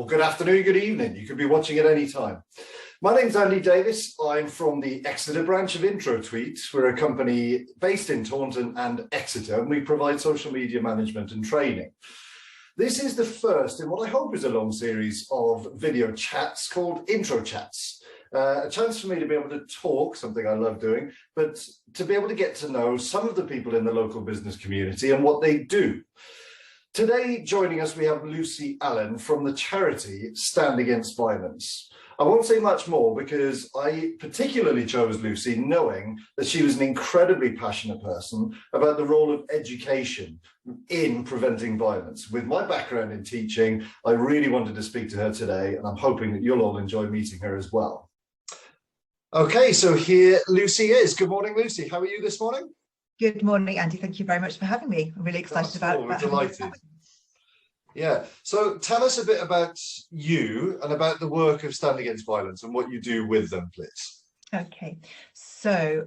or good afternoon, good evening. You could be watching at any time. My name's Andi Davies. I'm from the Exeter branch of Introchats. We're a company based in Taunton and Exeter, and we provide social media management and training. This is the first in what I hope is a long series of video chats called Introchats. A chance for me to be able to talk, something I love doing, but to be able to get to know some of the people in the local business community and what they do. Today, joining us, we have Lucy Allen from the charity Stand Against Violence. I won't say much more because I particularly chose Lucy knowing that she was an incredibly passionate person about the role of education in preventing violence. With my background in teaching, I really wanted to speak to her today, and I'm hoping that you'll all enjoy meeting her as well. Okay, so here Lucy is. Good morning, Lucy. How are you this morning? Good morning, Andy. Thank you very much for having me. I'm really excited we're delighted. Yeah, so tell us a bit about you and about the work of Stand Against Violence and what you do with them, please. Okay, so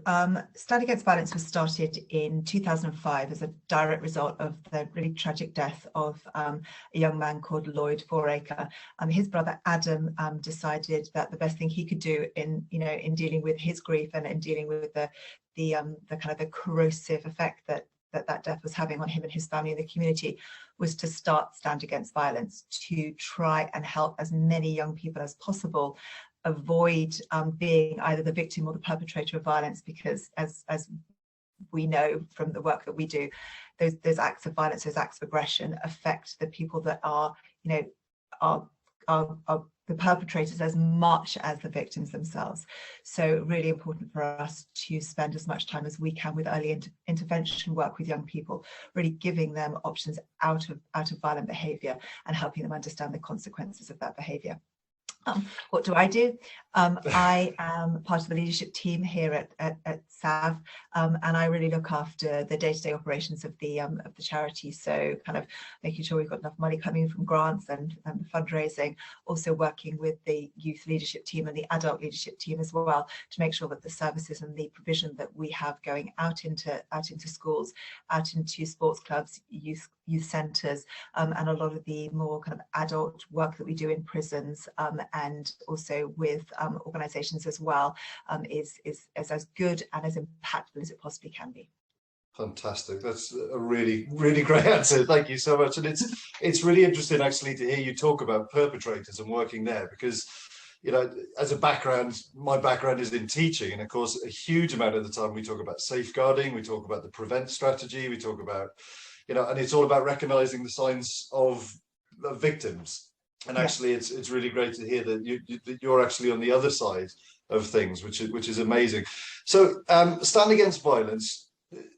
Stand Against Violence was started in 2005 as a direct result of the really tragic death of a young man called Lloyd Foraker. His brother Adam decided that the best thing he could do in dealing with his grief and in dealing with the kind of the corrosive effect that death was having on him and his family and the community was to start Stand Against Violence, to try and help as many young people as possible avoid being either the victim or the perpetrator of violence, because as we know from the work that we do, those acts of violence, those acts of aggression affect the people that are the perpetrators as much as the victims themselves. So really important for us to spend as much time as we can with early intervention work with young people, really giving them options out of violent behaviour and helping them understand the consequences of that behaviour. What do? I am part of the leadership team here at SAV, and I really look after the day-to-day operations of the charity. So kind of making sure we've got enough money coming in from grants and fundraising, also working with the youth leadership team and the adult leadership team as well to make sure that the services and the provision that we have going out into schools, out into sports clubs, youth centres, and a lot of the more kind of adult work that we do in prisons and also with organisations as well is as good and as impactful as it possibly can be. Fantastic. That's a really, really great answer. Thank you so much. And it's really interesting actually to hear you talk about perpetrators and working there, because as a background, my background is in teaching, and of course a huge amount of the time we talk about safeguarding, we talk about the prevent strategy, we talk about and it's all about recognizing the signs of victims. And actually, it's really great to hear that you're actually on the other side of things, which is amazing. So, Stand Against Violence.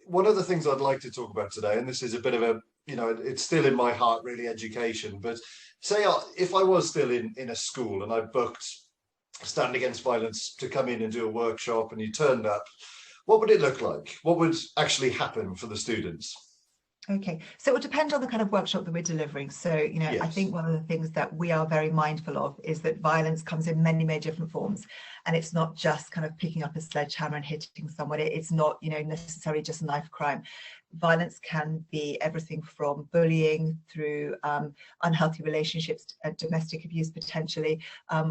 One of the things I'd like to talk about today, and this is a bit of a, it's still in my heart, really, education. But say if I was still in a school and I booked Stand Against Violence to come in and do a workshop, and you turned up, what would it look like? What would actually happen for the students? Okay, so it would depend on the kind of workshop that we're delivering. So, I think one of the things that we are very mindful of is that violence comes in many, many different forms. And it's not just kind of picking up a sledgehammer and hitting someone. It's not, necessarily just a knife crime. Violence can be everything from bullying through unhealthy relationships, domestic abuse potentially.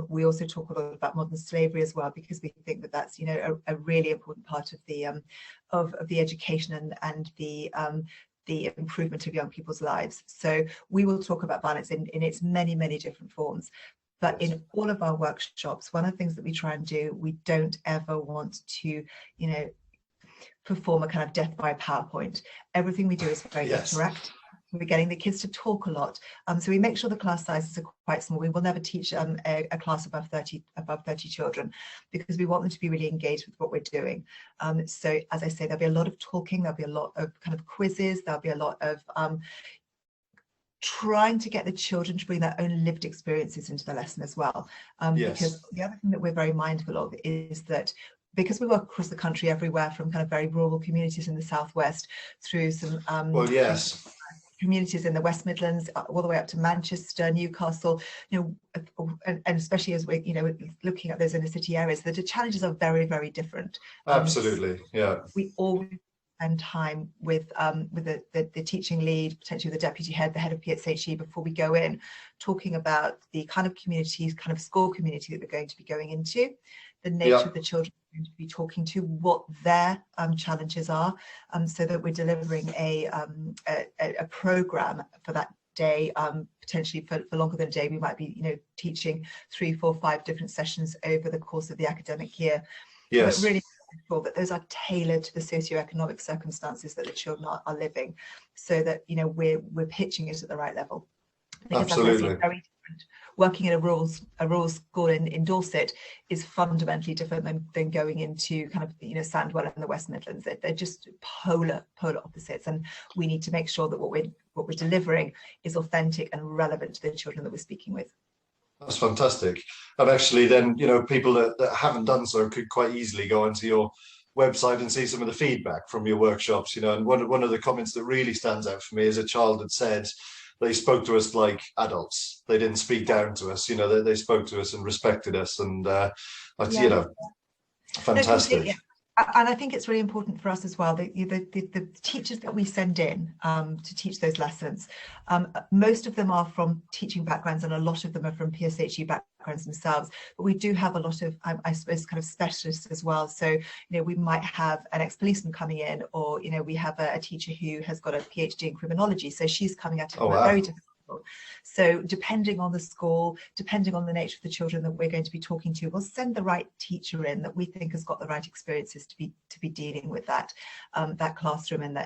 We also talk a lot about modern slavery as well, because we think that that's, a really important part of the education and the improvement of young people's lives. So we will talk about violence in its many, many different forms. But in all of our workshops, one of the things that we try and do, we don't ever want to, perform a kind of death by PowerPoint. Everything we do is very interactive. We're getting the kids to talk a lot. So we make sure the class sizes are quite small. We will never teach a class above 30 children, because we want them to be really engaged with what we're doing. So as I say, there'll be a lot of talking, there'll be a lot of kind of quizzes, there'll be a lot of trying to get the children to bring their own lived experiences into the lesson as well. Because the other thing that we're very mindful of is that because we work across the country, everywhere from kind of very rural communities in the southwest through some communities in the West Midlands, all the way up to Manchester, Newcastle, and especially as we're, looking at those inner city areas, the challenges are very, very different. Absolutely, yeah. We all spend time with the teaching lead, potentially the deputy head, the head of PSHE, before we go in, talking about the kind of communities, kind of school community that we're going to be going into, the nature of the children we're going to be talking to, what their challenges are, so that we're delivering a program for that day, potentially for longer than a day. We might be, teaching 3, 4, 5 different sessions over the course of the academic year. Yes. But really sure that those are tailored to the socioeconomic circumstances that the children are living, so that we're pitching it at the right level. Because absolutely, as I say, very different. Working in a rural school in Dorset is fundamentally different than going into kind of Sandwell in the West Midlands. They're just polar opposites, and we need to make sure that what we're delivering is authentic and relevant to the children that we're speaking with. That's fantastic. And actually then, people that haven't done so could quite easily go onto your website and see some of the feedback from your workshops, and one of the comments that really stands out for me is a child had said they spoke to us like adults. They didn't speak down to us, they spoke to us and respected us, and fantastic. No, and I think it's really important for us as well, the teachers that we send in to teach those lessons, most of them are from teaching backgrounds, and a lot of them are from PSHE backgrounds themselves, but we do have a lot of, I suppose, kind of specialists as well. So, we might have an ex-policeman coming in, or, we have a teacher who has got a PhD in criminology, so she's coming at it from a very different. So depending on the school, depending on the nature of the children that we're going to be talking to, we'll send the right teacher in that we think has got the right experiences to be dealing with that classroom and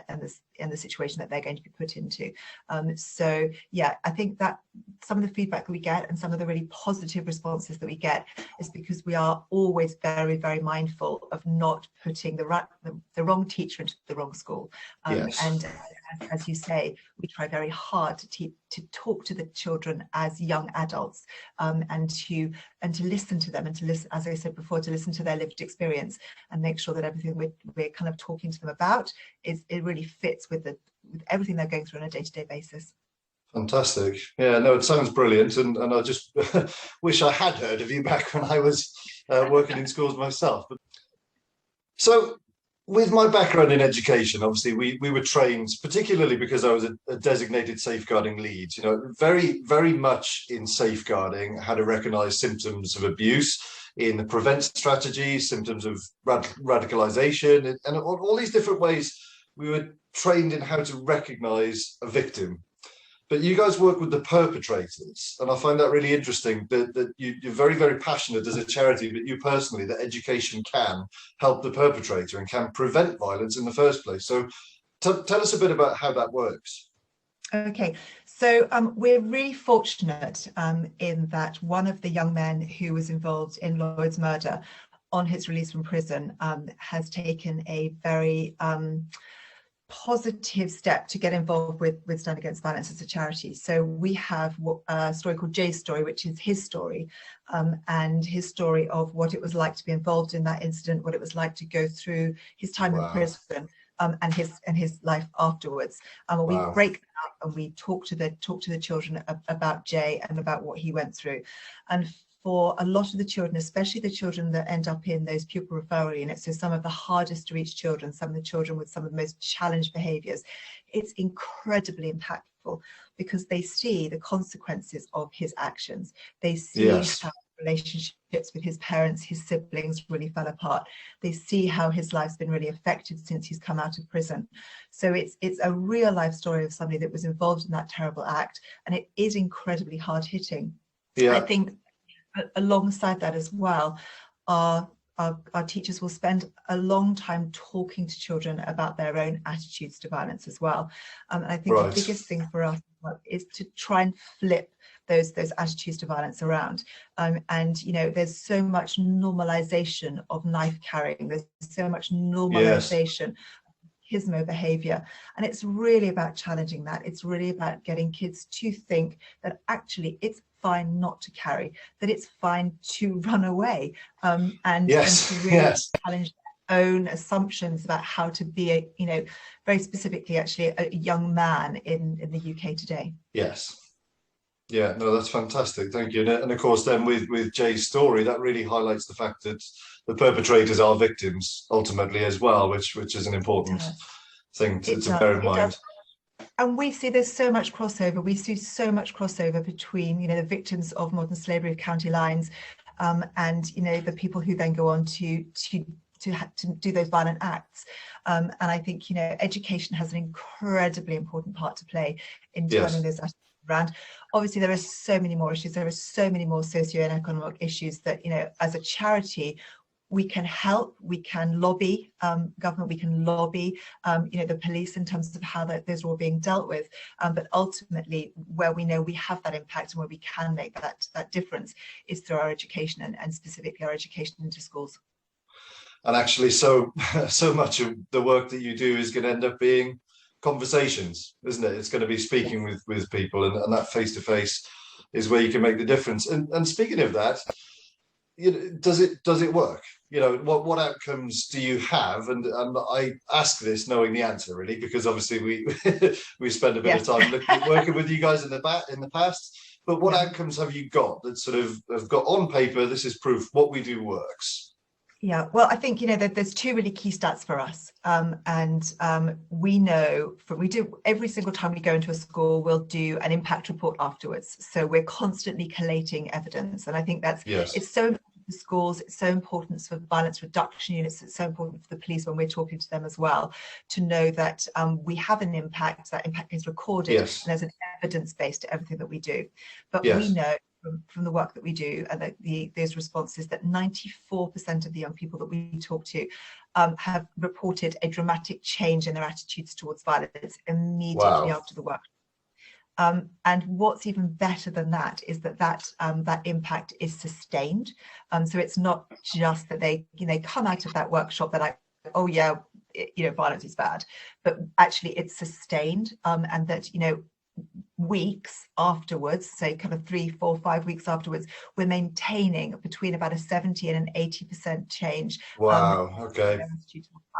the situation that they're going to be put into. So yeah, I think that some of the feedback that we get and some of the really positive responses that we get is because we are always very, very mindful of not putting the wrong teacher into the wrong school. Yes. And as you say, we try very hard to talk to the children as young adults, and to listen to them, and to listen, as I said before, to listen to their lived experience, and make sure that everything we're kind of talking to them about it really fits with everything they're going through on a day-to-day basis. Fantastic. Yeah, no, it sounds brilliant, and I just wish I had heard of you back when I was working in schools myself. So, with my background in education, obviously we were trained, particularly because I was a designated safeguarding lead, very, very much in safeguarding, how to recognise symptoms of abuse, in the prevent strategies, symptoms of radicalisation, and all these different ways we were trained in how to recognise a victim. But you guys work with the perpetrators, and I find that really interesting, that you're very, very passionate as a charity, but you personally, that education can help the perpetrator and can prevent violence in the first place. So tell us a bit about how that works. Okay, so we're really fortunate in that one of the young men who was involved in Lloyd's murder on his release from prison has taken a very positive step to get involved with Stand Against Violence as a charity. So we have a story called Jay's story, which is his story, and his story of what it was like to be involved in that incident, what it was like to go through his time in prison, and his life afterwards. We break that up and we talk to the children about Jay and about what he went through. And for a lot of the children, especially the children that end up in those pupil referral units, so some of the hardest to reach children, some of the children with some of the most challenged behaviours, it's incredibly impactful because they see the consequences of his actions. They see how relationships with his parents, his siblings really fell apart. They see how his life's been really affected since he's come out of prison. So it's a real life story of somebody that was involved in that terrible act, and it is incredibly hard hitting. I think alongside that as well, our teachers will spend a long time talking to children about their own attitudes to violence as well. And I think the biggest thing for us is to try and flip those attitudes to violence around. And there's so much normalization of knife carrying. There's so much normalization of gizmo behavior, and it's really about challenging that. It's really about getting kids to think that actually it's fine not to carry, that it's fine to run away, and to really challenge their own assumptions about how to be very specifically actually a young man in the UK today. Yes. Yeah, no, that's fantastic. Thank you. And of course, then with Jay's story, that really highlights the fact that the perpetrators are victims ultimately as well, which is an important thing to bear in mind. And we see there's so much crossover. We see so much crossover between, you know, the victims of modern slavery of county lines, and, you know, the people who then go on to do those violent acts. And I think, you know, education has an incredibly important part to play in turning those attitudes around. Obviously, there are so many more issues. There are so many more socio-economic issues that, you know, as a charity, we can help, we can lobby government, we can lobby, you know, the police in terms of how those are all being dealt with. But ultimately, where we know we have that impact and where we can make that difference is through our education, and specifically our education into schools. And actually, so much of the work that you do is going to end up being conversations, isn't it? It's going to be speaking with people, and that face-to-face is where you can make the difference. And speaking of that, you know, does it work? You know, what outcomes do you have? And I ask this knowing the answer, really, because obviously we spend a bit of time working with you guys in the past. But what outcomes have you got that sort of have got on paper? This is proof what we do works. Yeah, well, I think, you know, that there's two really key stats for us, and we know we do every single time we go into a school, we'll do an impact report afterwards. So we're constantly collating evidence, and I think that's it's so important for schools, it's so important for violence reduction units, it's so important for the police when we're talking to them as well, to know that we have an impact, that impact is recorded, and there's an evidence base to everything that we do. But we know from the work that we do and those responses that 94% of the young people that we talk to have reported a dramatic change in their attitudes towards violence immediately after the work. And what's even better than that is that impact is sustained. So it's not just that they come out of that workshop, they're like, oh yeah, you know, violence is bad, but actually it's sustained, and that, you know, weeks afterwards, say kind of 3, 4, 5 weeks afterwards, we're maintaining between about a 70 and an 80% change. Wow. Okay.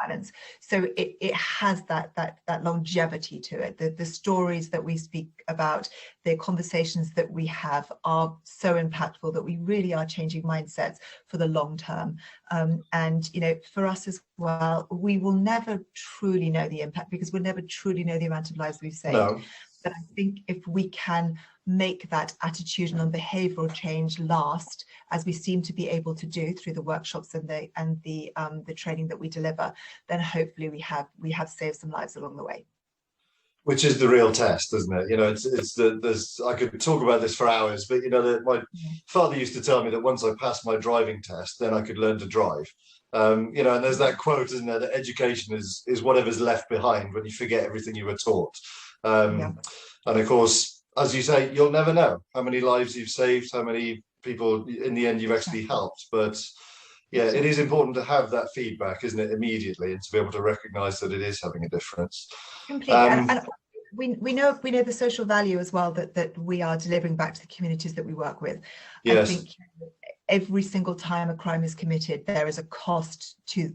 Violence. So it has that longevity to it. The stories that we speak about, the conversations that we have are so impactful that we really are changing mindsets for the long term. And, you know, for us as well, we will never truly know the impact because we'll never truly know the amount of lives we've saved. No. But I think if we can make that attitudinal and behavioural change last, as we seem to be able to do through the workshops and the training that we deliver, then hopefully we have saved some lives along the way. Which is the real test, isn't it? You know, there's I could talk about this for hours, but you know, my father used to tell me that once I passed my driving test, then I could learn to drive. You know, and there's that quote, isn't there, that education is whatever's left behind when you forget everything you were taught. And of course, as you say, you'll never know how many lives you've saved, how many people in the end you've actually helped. But yeah, it is important to have that feedback, isn't it, immediately, and to be able to recognise that it is having a difference. Completely. And we know the social value as well that we are delivering back to the communities that we work with. I think every single time a crime is committed, there is a cost to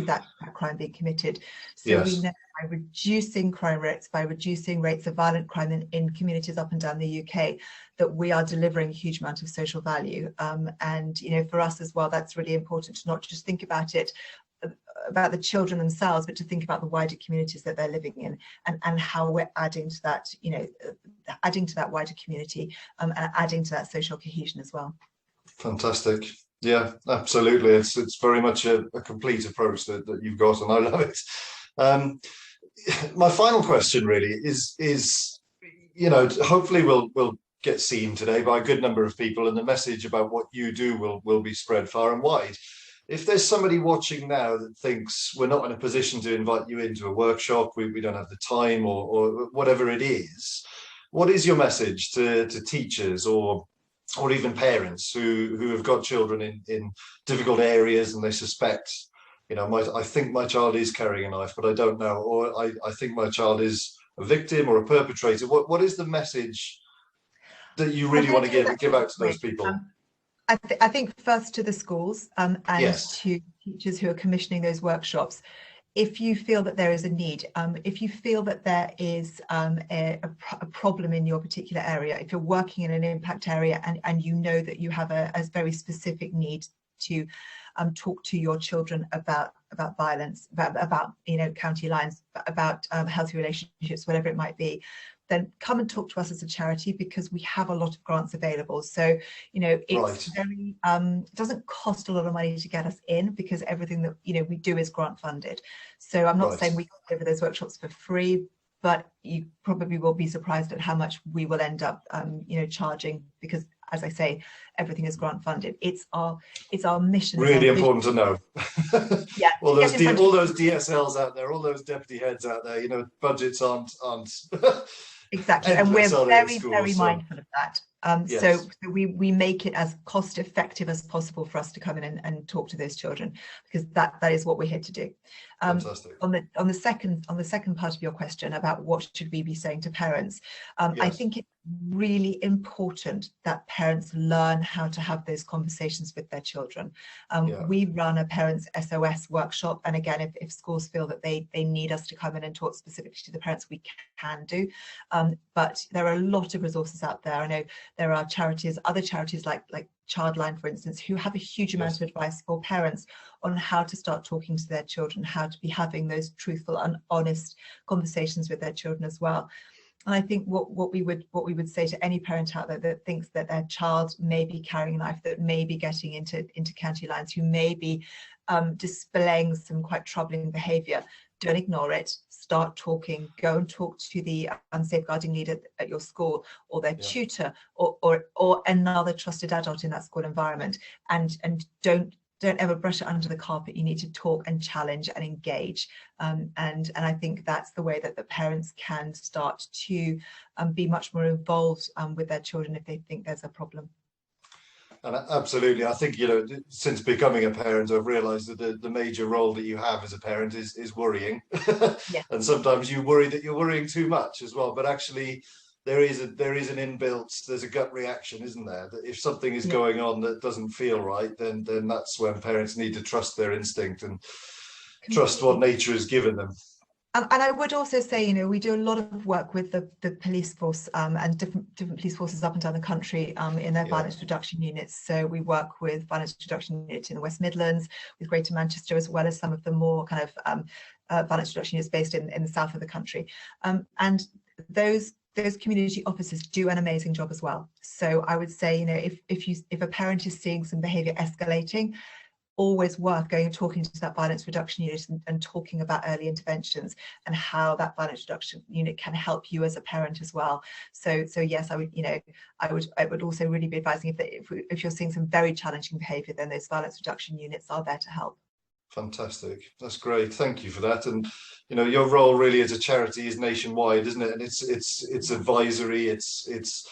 that crime being committed. So we know by reducing crime rates, by reducing rates of violent crime in communities up and down the UK, that we are delivering a huge amount of social value. And, you know, for us as well, that's really important to not just think about it, about the children themselves, but to think about the wider communities that they're living in, and how we're adding to that, you know, adding to that wider community, and adding to that social cohesion as well. Fantastic. Yeah, absolutely. It's very much a complete approach that you've got, and I love it. My final question really is, you know, hopefully we'll get seen today by a good number of people, and the message about what you do will be spread far and wide. If there's somebody watching now that thinks we're not in a position to invite you into a workshop, we don't have the time, or whatever it is, what is your message to teachers or even parents who have got children in difficult areas, and they suspect, you know, I think my child is carrying a knife, but I don't know, or I think my child is a victim or a perpetrator? What is the message that you really want to give out to those people? I think first to the schools, and to teachers who are commissioning those workshops. If you feel that there is a need, if you feel that there is a problem in your particular area, if you're working in an impact area and you know that you have a very specific need to talk to your children about violence, about county lines, about healthy relationships, whatever it might be, then come and talk to us as a charity, because we have a lot of grants available. So, it's very, it doesn't cost a lot of money to get us in, because everything that, we do is grant funded. So I'm not saying we can deliver those workshops for free, but you probably will be surprised at how much we will end up, charging, because, as I say, everything is grant funded. It's our mission. Really important to know. Yeah. all those DSLs out there, all those deputy heads out there, budgets aren't exactly, and we're very mindful of that. So we make it as cost effective as possible for us to come in and talk to those children, because that is what we're here to do. Fantastic. On the second part of your question about what should we be saying to parents, I think it's really important that parents learn how to have those conversations with their children. We run a parents SOS workshop, and again, if schools feel that they need us to come in and talk specifically to the parents, we can do. But there are a lot of resources out there. I know there are other charities like Childline, for instance, who have a huge amount of advice for parents on how to start talking to their children, how to be having those truthful and honest conversations with their children as well. And I think what we would say to any parent out there that thinks that their child may be carrying a knife, that may be getting into county lines, who may be displaying some quite troubling behaviour, don't ignore it. Start talking. Go and talk to the safeguarding lead at your school, or their tutor, or another trusted adult in that school environment, and don't ever brush it under the carpet. You need to talk and challenge and engage, and I think that's the way that the parents can start to be much more involved with their children if they think there's a problem. And absolutely, I think, since becoming a parent, I've realised that the major role that you have as a parent is worrying. And sometimes you worry that you're worrying too much as well. But actually, there's a gut reaction, isn't there? That if something is going on that doesn't feel right, then that's when parents need to trust their instinct and trust what nature has given them. And I would also say, we do a lot of work with the police force and different police forces up and down the country in their violence reduction units. So we work with violence reduction units in the West Midlands, with Greater Manchester, as well as some of the more kind of violence reduction units based in the south of the country. And those community officers do an amazing job as well. So I would say, if a parent is seeing some behaviour escalating, always worth going and talking to that violence reduction unit and talking about early interventions and how that violence reduction unit can help you as a parent as well. So yes, I would also really be advising if you're seeing some very challenging behaviour, then those violence reduction units are there to help. Fantastic, that's great. Thank you for that. And your role really as a charity is nationwide, isn't it? And it's advisory. It's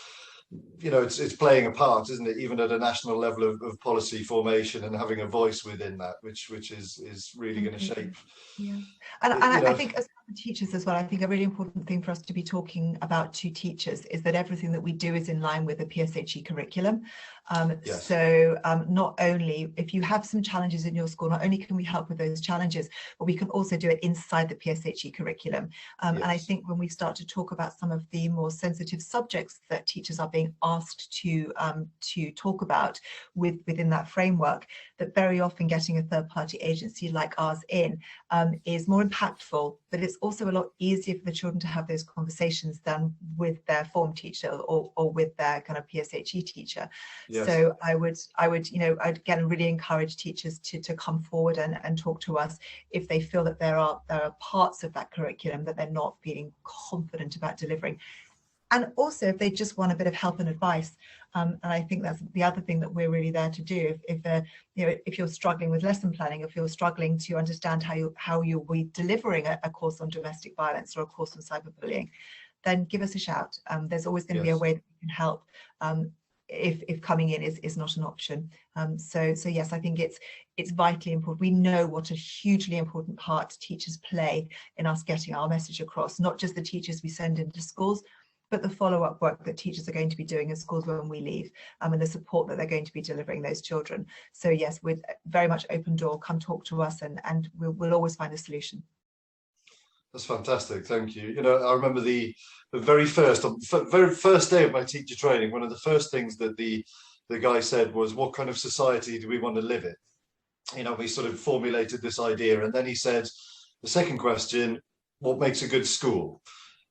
playing a part, isn't it, even at a national level of policy formation, and having a voice within that, which is really going to shape. And I think as teachers as well, I think a really important thing for us to be talking about to teachers is that everything that we do is in line with the PSHE curriculum. So not only, if you have some challenges in your school, not only can we help with those challenges, but we can also do it inside the PSHE curriculum. And I think when we start to talk about some of the more sensitive subjects that teachers are being asked to talk about within that framework, that very often getting a third-party agency like ours in is more impactful, but it's also a lot easier for the children to have those conversations than with their form teacher or with their kind of PSHE teacher. So I would I'd again really encourage teachers to come forward and talk to us if they feel that there are parts of that curriculum that they're not feeling confident about delivering. And also if they just want a bit of help and advice. And I think that's the other thing that we're really there to do. If you're struggling with lesson planning, if you're struggling to understand how you'll be delivering a course on domestic violence or a course on cyberbullying, then give us a shout. There's always going to be a way that we can help if coming in is not an option. So yes, I think it's vitally important. We know what a hugely important part teachers play in us getting our message across, not just the teachers we send into schools, but the follow-up work that teachers are going to be doing in schools when we leave, and the support that they're going to be delivering those children. So yes, with very much open door, come talk to us and we'll always find a solution. That's fantastic, thank you. I remember the very first day of my teacher training, one of the first things that the guy said was, what kind of society do we want to live in? we sort of formulated this idea, and then he said, the second question, what makes a good school?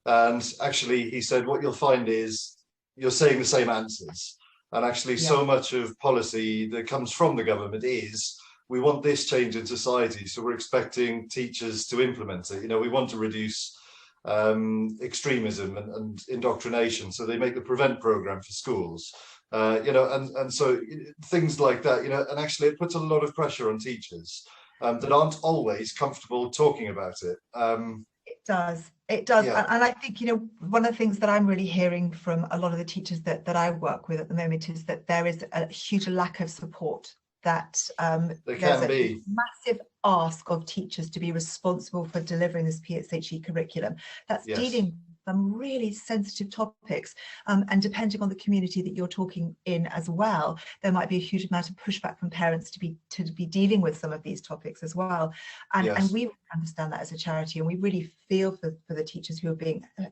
And actually, he said, what you'll find is you're saying the same answers. And actually, so much of policy that comes from the government is, we want this change in society, so we're expecting teachers to implement it. We want to reduce extremism and indoctrination, so they make the prevent program for schools. And so things like that, and actually it puts a lot of pressure on teachers that aren't always comfortable talking about it. It does. And I think, one of the things that I'm really hearing from a lot of the teachers that I work with at the moment is that there is a huge lack of support, that there's a massive ask of teachers to be responsible for delivering this PSHE curriculum. That's dealing some really sensitive topics, and depending on the community that you're talking in as well, there might be a huge amount of pushback from parents to be dealing with some of these topics as well. And we understand that as a charity, and we really feel for the teachers who are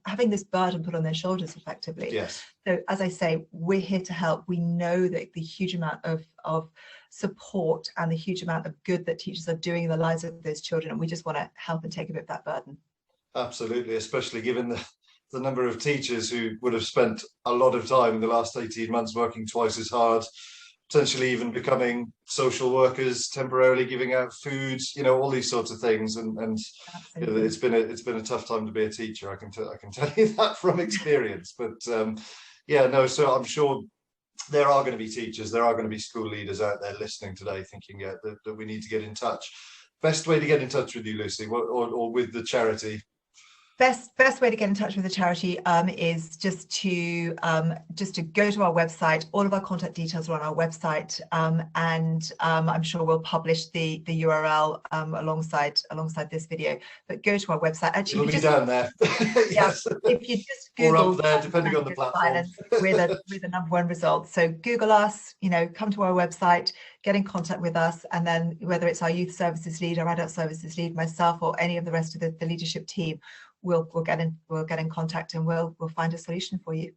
having this burden put on their shoulders effectively. So as I say, we're here to help. We know that the huge amount of support and the huge amount of good that teachers are doing in the lives of those children, and we just want to help and take a bit of that burden. Absolutely, especially given the number of teachers who would have spent a lot of time in the last 18 months working twice as hard, potentially even becoming social workers, temporarily giving out food, all these sorts of things. And it's been a tough time to be a teacher. I can tell you that from experience. But so I'm sure there are going to be teachers, there are going to be school leaders out there listening today thinking that we need to get in touch. Best way to get in touch with you, Lucy, or with the charity? Best way to get in touch with the charity is just to go to our website. All of our contact details are on our website, and I'm sure we'll publish the URL alongside this video. But go to our website. Actually, it'll be down there. Yes. If you just Google, or up there, depending on the platform, we're the number one result. So Google us. Come to our website, get in contact with us, and then whether it's our youth services lead, our adult services lead, myself, or any of the rest of the leadership team, we'll get in contact, and we'll find a solution for you.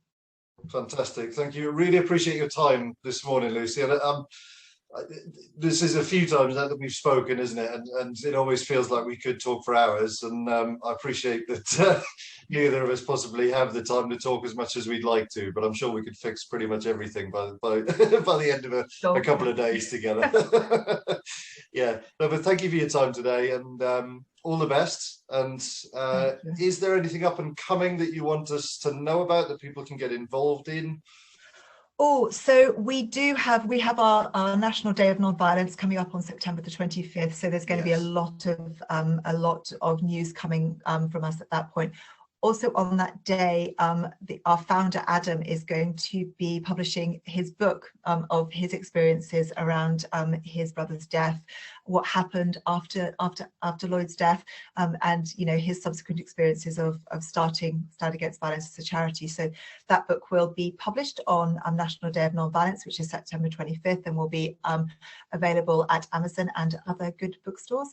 Fantastic, thank you. Really appreciate your time this morning, Lucy. And this is a few times now that we've spoken, isn't it? And it always feels like we could talk for hours. And I appreciate that neither of us possibly have the time to talk as much as we'd like to, but I'm sure we could fix pretty much everything by the end of a couple of days together. But thank you for your time today, and all the best. And is there anything up and coming that you want us to know about that people can get involved in? Oh, so we have our National Day of Non-Violence coming up on September the 25th. So there's going to be a lot of news coming from us at that point. Also on that day, our founder Adam is going to be publishing his book of his experiences around his brother's death, what happened after Lloyd's death, and his subsequent experiences of starting Stand Against Violence as a charity. So that book will be published on National Day of Non-Violence, which is September 25th, and will be available at Amazon and other good bookstores.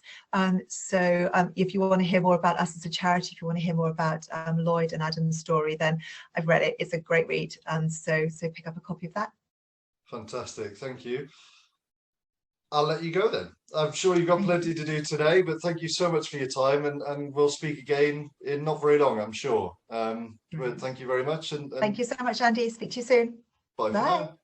So if you want to hear more about us as a charity, if you want to hear more about Lloyd and Adam's story, then I've read it. It's a great read, and so pick up a copy of that. Fantastic, thank you. I'll let you go then. I'm sure you've got plenty to do today, but thank you so much for your time, and we'll speak again in not very long, I'm sure. But thank you very much. And thank you so much, Andy. Speak to you soon. Bye. For now.